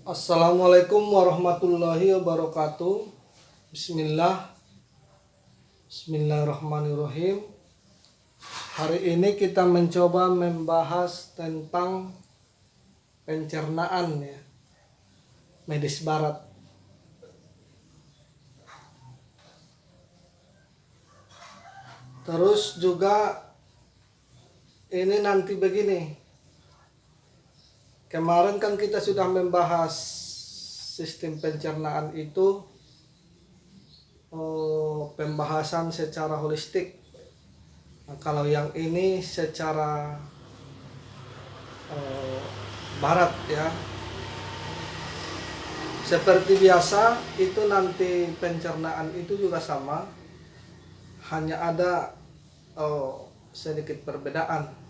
Assalamualaikum warahmatullahi wabarakatuh. Bismillahirrahmanirrahim. Hari ini kita mencoba membahas tentang pencernaan ya, medis barat. Terus juga ini nanti begini. Kemarin kan kita sudah membahas sistem pencernaan itu, pembahasan secara holistik. Nah, kalau yang ini secara barat ya. Seperti biasa itu nanti pencernaan itu juga sama, hanya ada sedikit perbedaan.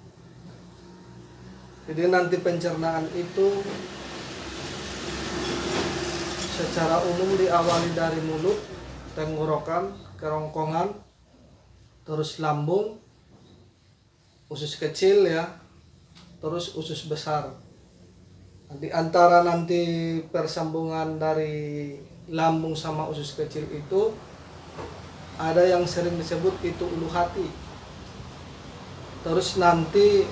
Jadi nanti pencernaan itu secara umum diawali dari mulut, tenggorokan, kerongkongan, terus lambung, usus kecil ya, terus usus besar. Di antara nanti persambungan dari lambung sama usus kecil itu ada yang sering disebut itu ulu hati. Terus nanti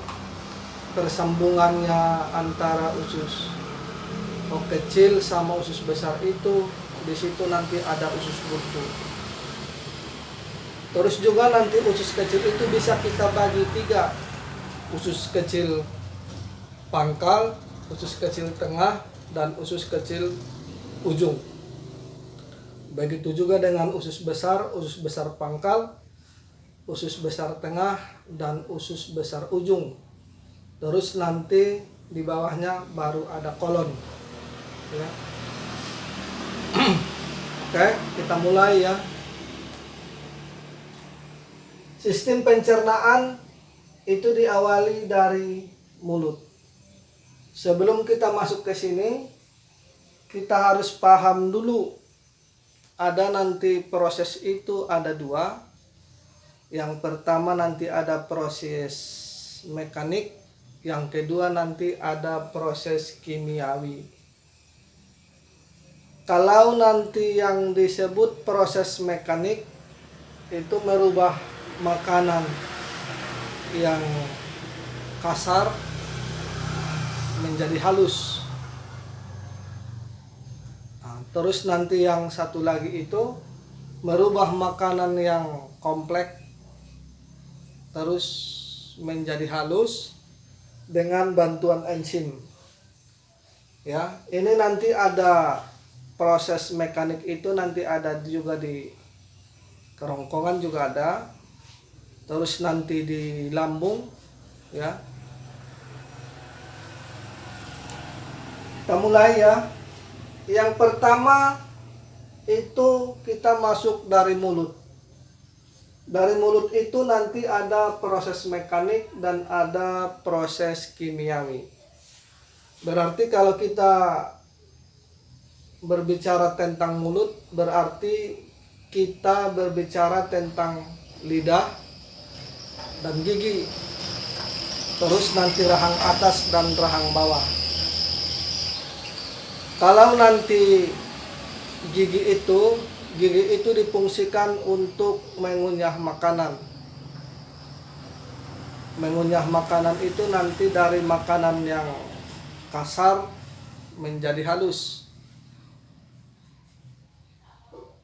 persambungannya antara usus kecil sama usus besar itu, di situ nanti ada usus buntu. Terus juga nanti usus kecil itu bisa kita bagi tiga: usus kecil pangkal, usus kecil tengah, dan usus kecil ujung. Begitu juga dengan usus besar pangkal, usus besar tengah, dan usus besar ujung. Terus nanti di bawahnya baru ada kolon ya. Oke, kita mulai ya. Sistem pencernaan itu diawali dari mulut. Sebelum kita masuk ke sini, kita harus paham dulu ada nanti proses itu ada dua. Yang pertama nanti ada proses mekanik, yang kedua nanti ada proses kimiawi. Kalau nanti yang disebut proses mekanik itu merubah makanan yang kasar menjadi halus. Nah, terus nanti yang satu lagi itu merubah makanan yang kompleks terus menjadi halus dengan bantuan enzim. Ya, ini nanti ada proses mekanik itu nanti ada juga di kerongkongan juga ada. Terus nanti di lambung ya. Kita mulai ya. Yang pertama itu kita masuk dari mulut. Dari mulut itu nanti ada proses mekanik dan ada proses kimiawi. Berarti kalau kita berbicara tentang mulut, berarti kita berbicara tentang lidah dan gigi. Terus nanti rahang atas dan rahang bawah. Kalau nanti gigi itu difungsikan untuk mengunyah makanan. Mengunyah makanan itu nanti dari makanan yang kasar menjadi halus.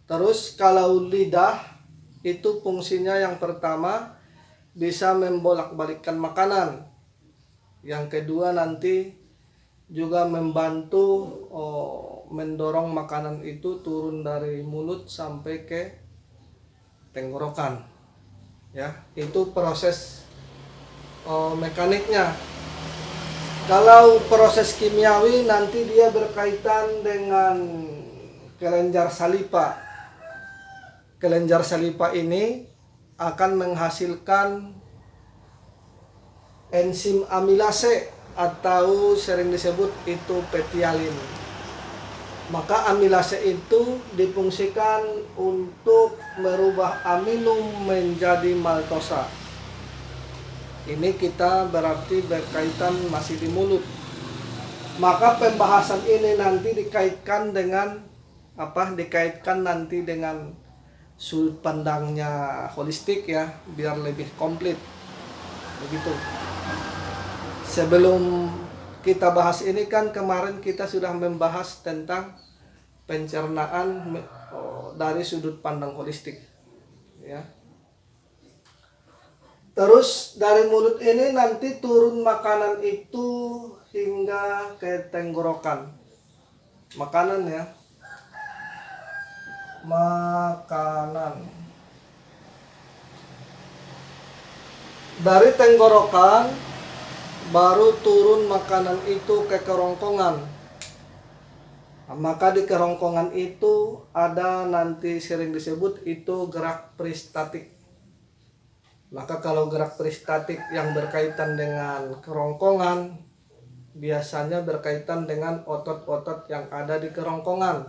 Terus kalau lidah itu fungsinya yang pertama bisa membolak-balikkan makanan. Yang kedua nanti juga membantu mendorong makanan itu turun dari mulut sampai ke tenggorokan ya. Itu proses mekaniknya. Kalau proses kimiawi nanti dia berkaitan dengan kelenjar saliva. Kelenjar saliva ini akan menghasilkan enzim amilase atau sering disebut itu petialin. Maka amilase itu difungsikan untuk merubah aminum menjadi maltosa. Ini kita berarti berkaitan masih di mulut. Maka pembahasan ini nanti dikaitkan dengan apa? Dikaitkan nanti dengan sudut pandangnya holistik ya, biar lebih komplit. Begitu. Sebelum kita bahas ini kan kemarin kita sudah membahas tentang pencernaan dari sudut pandang holistik ya. Terus dari mulut ini nanti turun makanan itu hingga ke tenggorokan. Makanan ya. Makanan. Dari tenggorokan baru turun makanan itu ke kerongkongan. Nah, maka di kerongkongan itu ada nanti sering disebut itu gerak peristatik. Maka kalau gerak peristatik yang berkaitan dengan kerongkongan biasanya berkaitan dengan otot-otot yang ada di kerongkongan.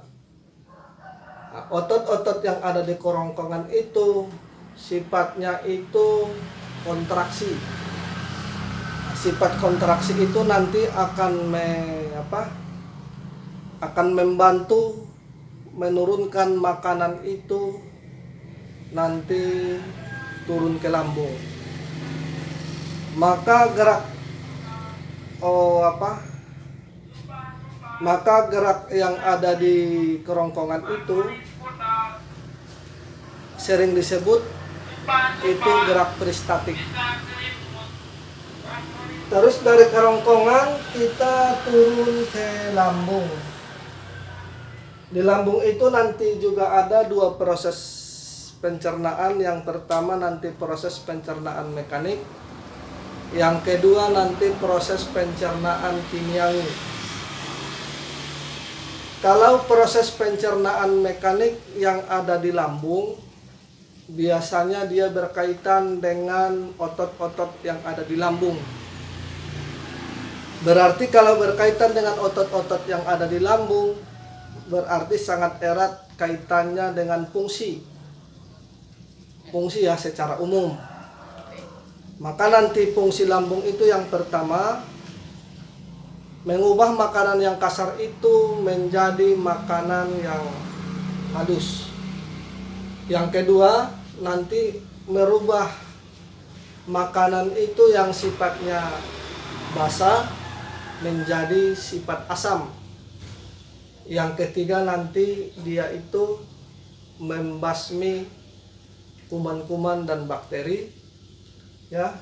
Nah, otot-otot yang ada di kerongkongan itu sifatnya itu kontraksi. Sifat kontraksi itu nanti akan akan membantu menurunkan makanan itu nanti turun ke lambung. Maka gerak yang ada di kerongkongan itu sering disebut itu gerak peristatik. Terus dari kerongkongan kita turun ke lambung. Di lambung itu nanti juga ada dua proses pencernaan. Yang pertama nanti proses pencernaan mekanik. Yang kedua nanti proses pencernaan kimiawi. Kalau proses pencernaan mekanik yang ada di lambung, biasanya dia berkaitan dengan otot-otot yang ada di lambung. Berarti kalau berkaitan dengan otot-otot yang ada di lambung, berarti sangat erat kaitannya dengan fungsi. Fungsi ya secara umum. Maka nanti fungsi lambung itu yang pertama, mengubah makanan yang kasar itu menjadi makanan yang halus. Yang kedua, nanti merubah makanan itu yang sifatnya basah menjadi sifat asam. Yang ketiga nanti dia itu membasmi kuman-kuman dan bakteri ya.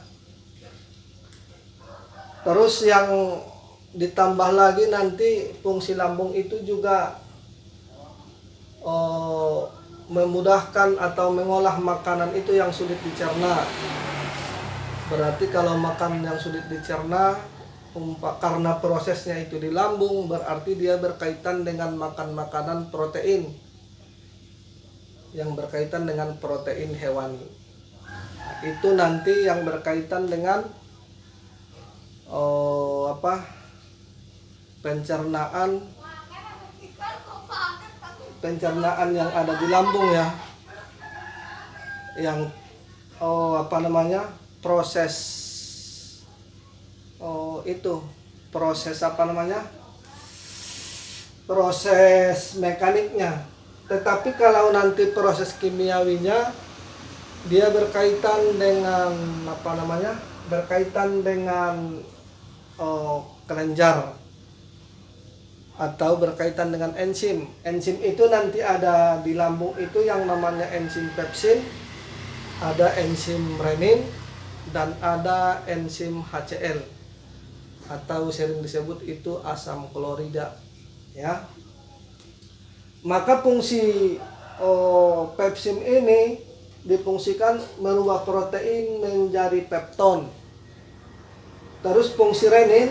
Terus yang ditambah lagi nanti fungsi lambung itu juga memudahkan atau mengolah makanan itu yang sulit dicerna. Berarti kalau makan yang sulit dicerna karena prosesnya itu di lambung, berarti dia berkaitan dengan makan makanan protein yang berkaitan dengan protein hewani. Itu nanti yang berkaitan dengan pencernaan yang ada di lambung ya, yang proses proses mekaniknya. Tetapi kalau nanti proses kimiawinya dia berkaitan dengan kelenjar atau berkaitan dengan enzim. Enzim itu nanti ada di lambung itu yang namanya enzim pepsin, ada enzim renin, dan ada enzim HCl atau sering disebut itu asam klorida ya. Maka fungsi pepsin ini difungsikan merubah protein menjadi pepton. Terus fungsi renin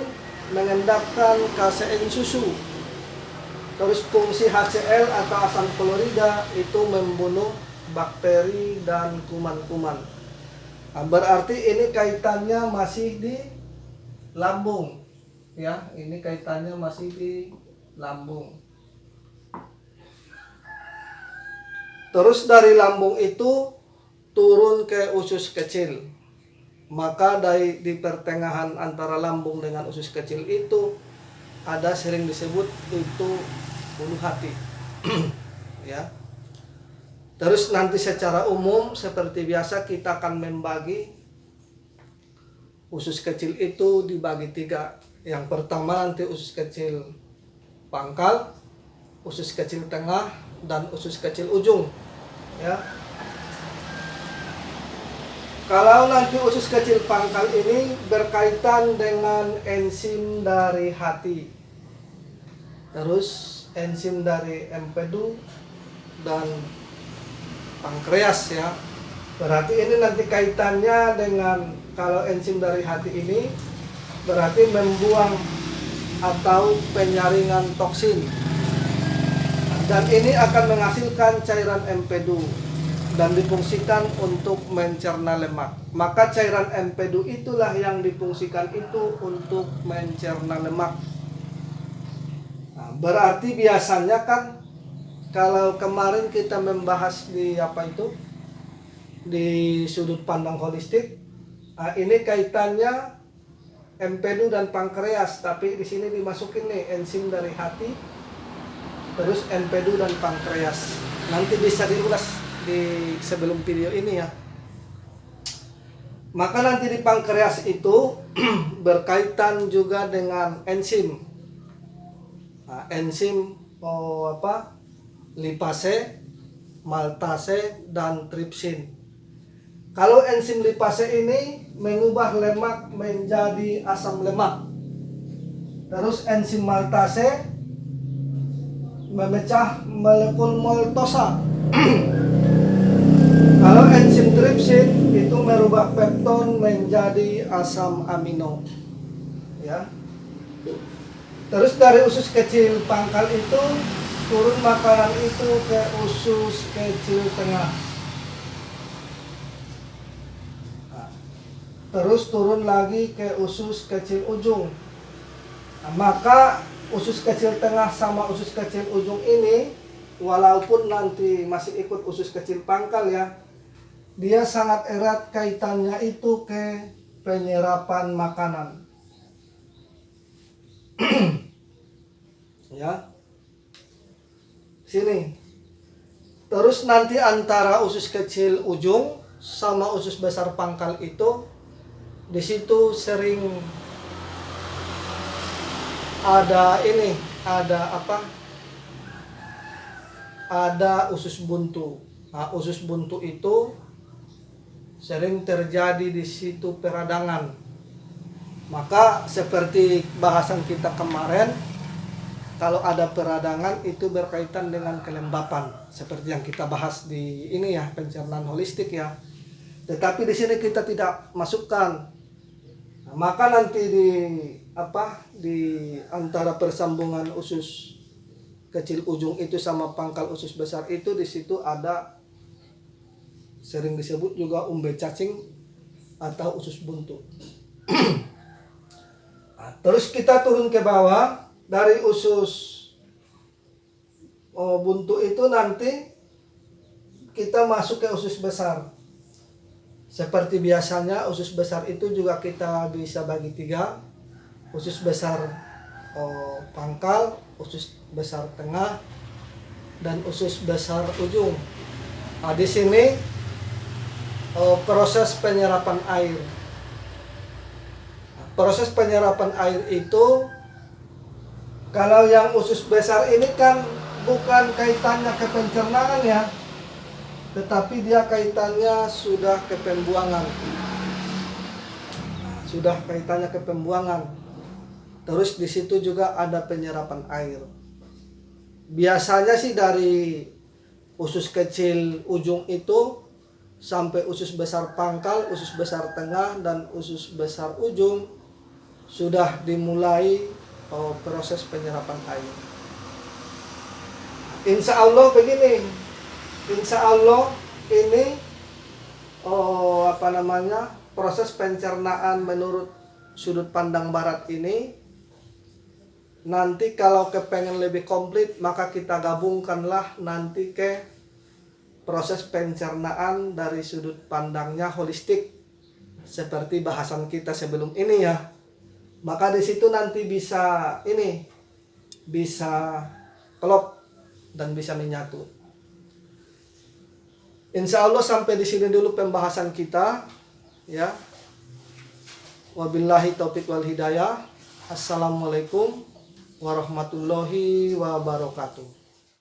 mengendapkan kasein susu. Terus fungsi HCl atau asam klorida itu membunuh bakteri dan kuman-kuman. Nah, berarti ini kaitannya masih di lambung ya, ini kaitannya masih di lambung. Terus dari lambung itu turun ke usus kecil. Maka di pertengahan antara lambung dengan usus kecil itu ada sering disebut itu ulu hati. Ya. Terus nanti secara umum seperti biasa kita akan membagi usus kecil itu dibagi 3. Yang pertama nanti usus kecil pangkal, usus kecil tengah, dan usus kecil ujung. Ya. Kalau nanti usus kecil pangkal ini berkaitan dengan enzim dari hati, terus enzim dari empedu dan pankreas ya. Berarti ini nanti kaitannya dengan, kalau enzim dari hati ini berarti membuang atau penyaringan toksin, dan ini akan menghasilkan cairan empedu dan difungsikan untuk mencerna lemak. Maka cairan empedu itulah yang difungsikan itu untuk mencerna lemak. Nah, berarti biasanya kan kalau kemarin kita membahas di di sudut pandang holistik, ini kaitannya empedu dan pankreas, tapi di sini dimasukin nih enzim dari hati, terus empedu dan pankreas. Nanti bisa diulas di sebelum video ini ya. Maka nanti di pankreas itu berkaitan juga dengan enzim. Nah, enzim lipase, maltase, dan tripsin. Kalau enzim lipase ini mengubah lemak menjadi asam lemak. Terus enzim maltase memecah molekul maltosa. Kalau enzim tripsin itu merubah pepton menjadi asam amino. Ya. Terus dari usus kecil pangkal itu turun makanan itu ke usus kecil tengah. Nah, terus turun lagi ke usus kecil ujung. Nah, maka usus kecil tengah sama usus kecil ujung ini, walaupun nanti masih ikut usus kecil pangkal ya, dia sangat erat kaitannya itu ke penyerapan makanan. Ya. Sini. Terus nanti antara usus kecil ujung sama usus besar pangkal itu, di situ sering ada ada usus buntu. Nah, usus buntu itu sering terjadi di situ peradangan. Maka seperti bahasan kita kemarin, kalau ada peradangan itu berkaitan dengan kelembapan, seperti yang kita bahas di ini ya, pencernaan holistik ya. Tetapi di sini kita tidak masukkan. Nah, maka nanti di antara persambungan usus kecil ujung itu sama pangkal usus besar itu, di situ ada sering disebut juga umbe cacing atau usus buntu. Nah, terus kita turun ke bawah dari usus buntu itu, nanti kita masuk ke usus besar. Seperti biasanya usus besar itu juga kita bisa bagi 3. Usus besar pangkal, usus besar tengah, dan usus besar ujung. Nah, di sini proses penyerapan air. Proses penyerapan air itu, kalau yang usus besar ini kan bukan kaitannya ke pencernaan ya, tetapi dia kaitannya sudah ke pembuangan. Sudah kaitannya ke pembuangan. Terus di situ juga ada penyerapan air. Biasanya sih dari usus kecil ujung itu sampai usus besar pangkal, usus besar tengah, dan usus besar ujung sudah dimulai proses penyerapan air. Insya Allah begini, insya Allah ini proses pencernaan menurut sudut pandang barat ini, nanti kalau kepengen lebih komplit maka kita gabungkanlah nanti ke proses pencernaan dari sudut pandangnya holistik, seperti bahasan kita sebelum ini ya. Maka di situ nanti bisa bisa klop dan bisa menyatu. Insya Allah sampai di sini dulu pembahasan kita, ya. Wabillahi taufiq wal hidayah. Assalamualaikum warahmatullahi wabarakatuh.